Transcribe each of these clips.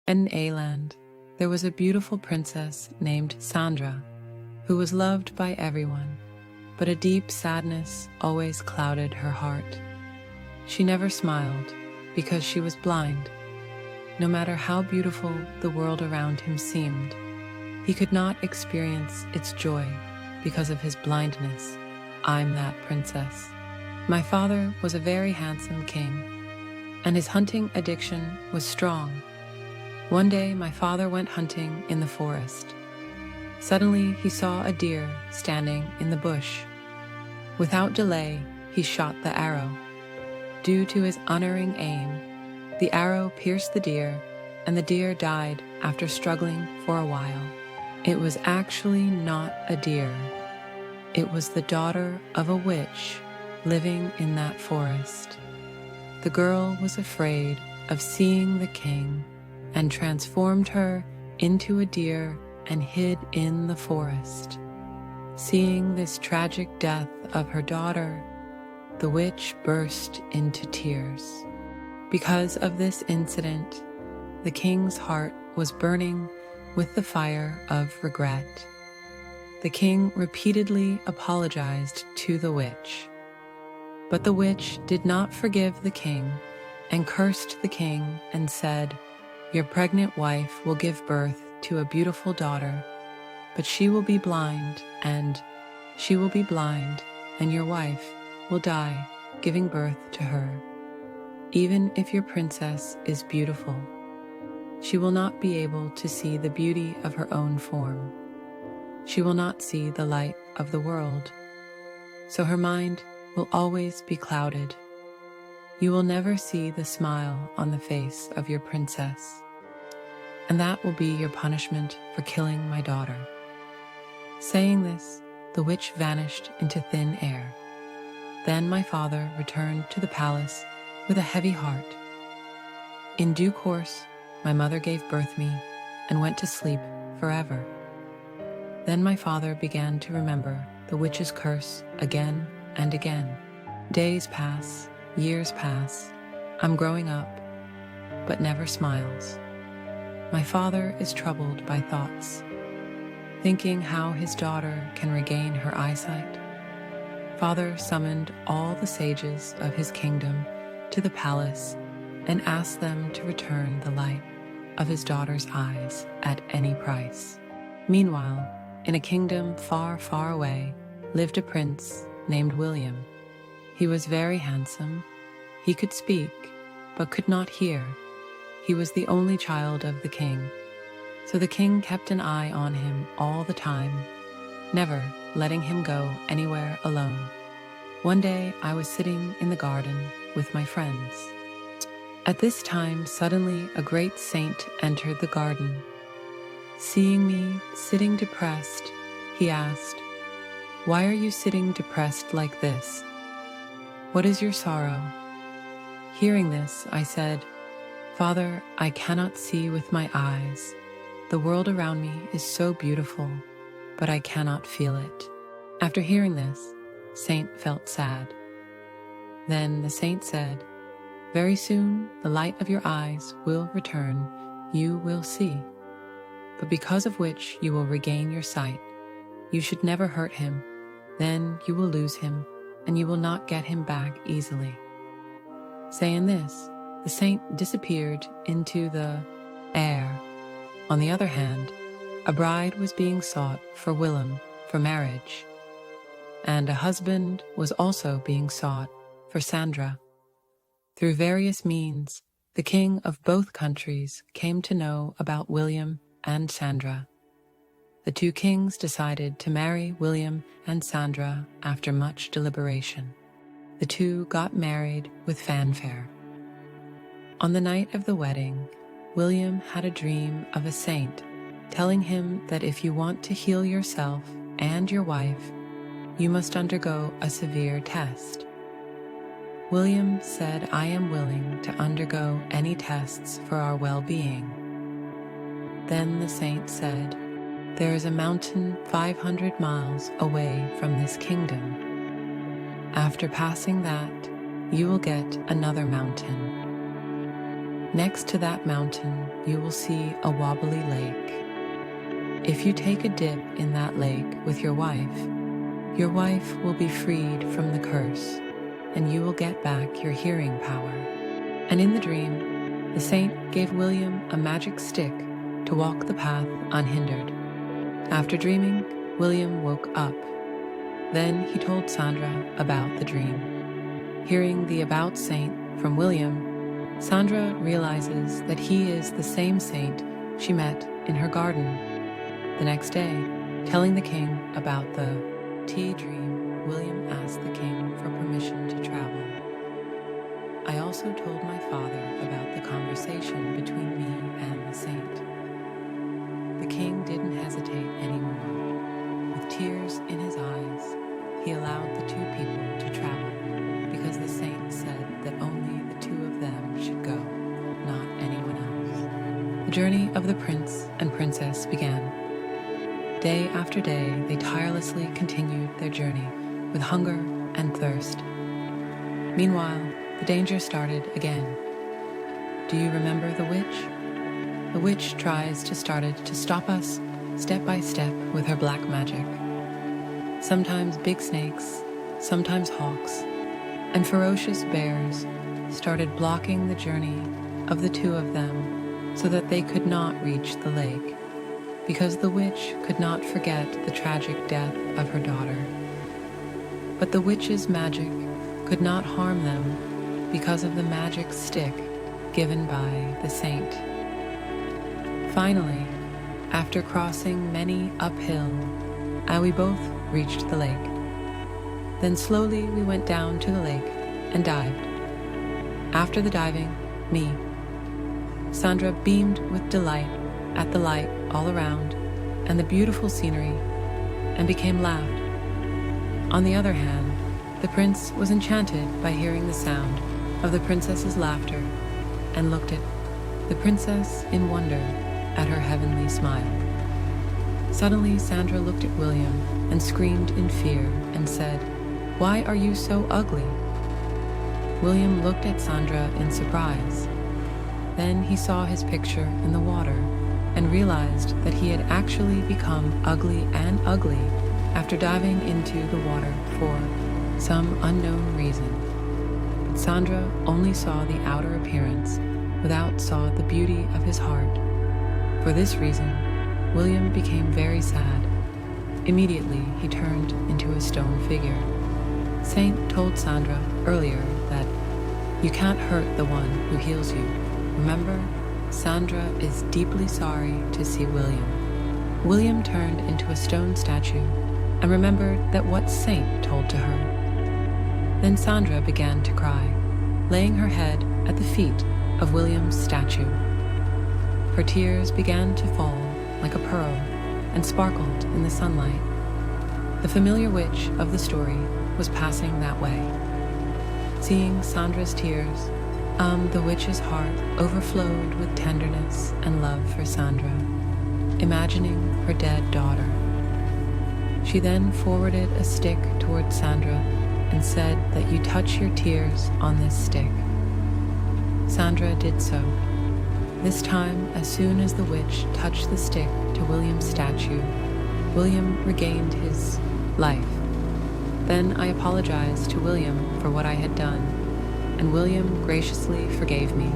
In A-land, there was a beautiful princess named Sandra, who was loved by everyone, but a deep sadness always clouded her heart. She never smiled because she was blind. No matter how beautiful the world around him seemed, he could not experience its joy because of his blindness. I'm that princess. My father was a very handsome king, and his hunting addiction was strong. One day, my father went hunting in the forest. Suddenly, he saw a deer standing in the bush. Without delay, he shot the arrow. Due to his unerring aim, the arrow pierced the deer, and the deer died after struggling for a while. It was actually not a deer. It was the daughter of a witch living in that forest. The girl was afraid of seeing the king and transformed her into a deer and hid in the forest. Seeing this tragic death of her daughter, the witch burst into tears. Because of this incident, the king's heart was burning with the fire of regret. The king repeatedly apologized to the witch, but the witch did not forgive the king and cursed the king and said, "Your pregnant wife will give birth to a beautiful daughter, but she will be blind, and your wife will die giving birth to her. Even if your princess is beautiful, she will not be able to see the beauty of her own form. She will not see the light of the world, so her mind will always be clouded. You will never see the smile on the face of your princess, and that will be your punishment for killing my daughter." Saying this, the witch vanished into thin air. Then my father returned to the palace with a heavy heart. In due course, my mother gave birth me and went to sleep forever. Then my father began to remember the witch's curse again and again. Days pass, years pass, I'm growing up, but never smiles. My father is troubled by thoughts, thinking how his daughter can regain her eyesight. Father summoned all the sages of his kingdom to the palace and asked them to return the light of his daughter's eyes at any price. Meanwhile, in a kingdom far, far away, lived a prince named William. He was very handsome. He could speak, but could not hear. He was the only child of the king, so the king kept an eye on him all the time, never letting him go anywhere alone. One day, I was sitting in the garden with my friends. At this time, suddenly a great saint entered the garden. Seeing me sitting depressed, he asked, "Why are you sitting depressed like this? What is your sorrow?" Hearing this, I said, "Father, I cannot see with my eyes. The world around me is so beautiful, but I cannot feel it." After hearing this, Saint felt sad. Then the saint said, "Very soon the light of your eyes will return. You will see. But because of which you will regain your sight. You should never hurt him. Then you will lose him, and you will not get him back easily." Saying this, the saint disappeared into the air. On the other hand, a bride was being sought for Willem for marriage, and a husband was also being sought for Sandra. Through various means, the king of both countries came to know about William and Sandra. The two kings decided to marry William and Sandra after much deliberation. The two got married with fanfare. On the night of the wedding, William had a dream of a saint telling him that if you want to heal yourself and your wife, you must undergo a severe test. William said, "I am willing to undergo any tests for our well-being." Then the saint said, "There is a mountain 500 miles away from this kingdom. After passing that, you will get another mountain. Next to that mountain, you will see a wobbly lake. If you take a dip in that lake with your wife will be freed from the curse, and you will get back your hearing power. And in the dream, the saint gave William a magic stick to walk the path unhindered. After dreaming, William woke up. Then he told Sandra about the dream. Hearing the about saint from William, Sandra realizes that he is the same saint she met in her garden. The next day, telling the king about the tea dream, William asked the king for permission to travel. I also told my father about the conversation between me and the saint. The king didn't hesitate anymore. With tears in his eyes, he allowed the two people to travel because the saint said that only the two of them should go, not anyone else. The journey of the prince and princess began. Day after day, they tirelessly continued their journey with hunger and thirst. Meanwhile, the danger started again. Do you remember the witch? The witch tries to stop us step by step with her black magic. Sometimes big snakes, sometimes hawks, and ferocious bears started blocking the journey of the two of them so that they could not reach the lake, because the witch could not forget the tragic death of her daughter. But the witch's magic could not harm them because of the magic stick given by the saint. Finally, after crossing many uphill, we both reached the lake. Then slowly we went down to the lake and dived. After the diving, Sandra beamed with delight at the light all around and the beautiful scenery and became loud. On the other hand, the prince was enchanted by hearing the sound of the princess's laughter and looked at the princess in wonder at her heavenly smile. Suddenly, Sandra looked at William and screamed in fear and said, "Why are you so ugly?" William looked at Sandra in surprise. Then he saw his picture in the water and realized that he had actually become ugly and ugly after diving into the water for some unknown reason. But Sandra only saw the outer appearance without saw the beauty of his heart. For this reason, William became very sad. Immediately, he turned into a stone figure. Saint told Sandra earlier that you can't hurt the one who heals you. Remember, Sandra is deeply sorry to see William. William turned into a stone statue and remembered that what Saint told to her. Then Sandra began to cry, laying her head at the feet of William's statue. Her tears began to fall like a pearl and sparkled in the sunlight. The familiar witch of the story was passing that way. Seeing Sandra's tears, the witch's heart overflowed with tenderness and love for Sandra, imagining her dead daughter. She then forwarded a stick towards Sandra and said that you touch your tears on this stick. Sandra did so. This time, as soon as the witch touched the stick to William's statue, William regained his life. Then I apologized to William for what I had done, and William graciously forgave me.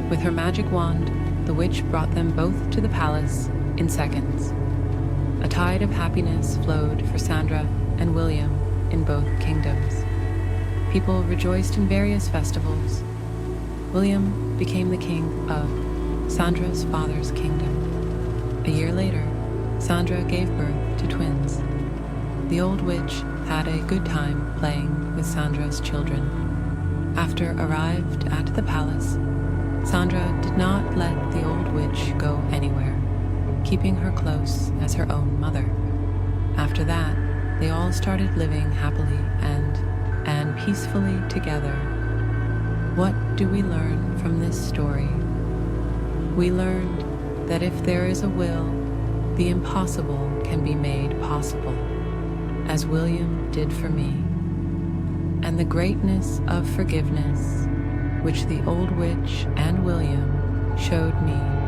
With her magic wand, the witch brought them both to the palace in seconds. A tide of happiness flowed for Sandra and William in both kingdoms. People rejoiced in various festivals. William became the king of Sandra's father's kingdom. A year later, Sandra gave birth to twins. The old witch had a good time playing with Sandra's children. After arrived at the palace, Sandra did not let the old witch go anywhere, keeping her close as her own mother. After that, they all started living happily and peacefully together. What do we learn from this story? We learned that if there is a will, the impossible can be made possible, as William did for me. And the greatness of forgiveness which the old witch and William showed me